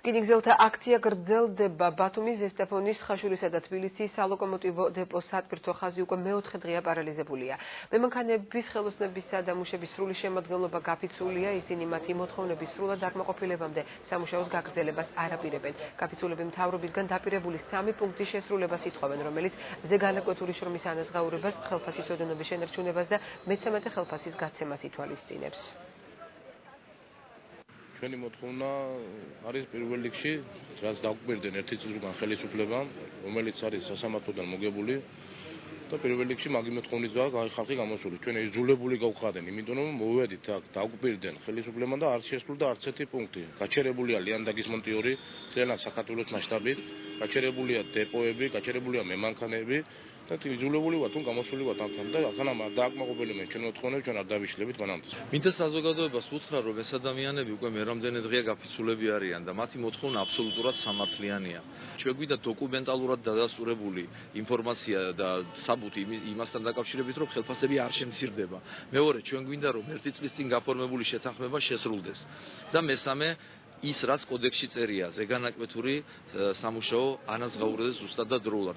რკინიგზელთა აქცია გრძელდება ბათუმის, ზესტაფონის, ხაშურისა და თბილისის სალოკომოტივო დეპოს სატვირთო ხაზი უკვე მეოთხე დღეა პარალიზებულია. მემანქანების ხელოსნებისა და მუშების სრული შემადგენლობა გაფიცულია, ისინი მათი მოთხოვნების სრულად დაკმაყოფილებამდე სამუშაოს გაგრძელებას არ აპირებენ. გაფიცულები მთავრობისგან დაპირებული 3 პუნქტის შესრულებას ითხოვენ, რომელიც ზეგანაკვეთური შრომის ანაზღაურებას, ხელფასის ოდენობის შენარჩუნებას და მე-13 ხელფასის გაცემას ითვალისწინებს. ჩვენი მოთხოვნა არის პირველ რიგში, რაც დაგვირდნენ ერთი წლიდან ხელისუფლებამ, რომელიც არის სასამართლოდან მოგებული და პირველ რიგში მაგი მოთხოვნითაა ხალხი გამოსული. ჩვენ იძულებული გავხადენ, იმიტომ რომ მოვედით აქ დაგვირდნენ ხელისუფლებამ და არ შესრულდა არც ერთი პუნქტი. გაჩერებულია ლიანდაგის მონტიორი, ძალიან საქართველოს მასშტაბით, გაჩერებულია დეპოები, გაჩერებულია მემანქანები და იძულებული ვართ, რომ გამოსული ვართ აქ და ახლა დააკმაყოფილებენ ჩვენ მოთხოვნებს, ჩვენ არ დავიშლებით მანამდე. მინდა საზოგადოებას უთხრა, რომ ეს ადამიანები უკვე მე რამდენი დღეა გაფიცულები არიან და მათი მოთხოვნა აბსოლუტურად სამართლიანია. ჩვენ გვინდა დოკუმენტალურად დადასტურებული ინფორმაცია და საბუთი იმასთან დაკავშირებით, რომ ხელფასები არ შემცირდება. მეორე, ჩვენ გვინდა, რომ ერთი წლის წინ გაფორმებული შეთანხმება შესრულდეს. და მესამე, ის რაც კოდექსში წერია, ზეგანაკვეთური სამუშაო ანაზღაურდეს ზუსტად და დროულად.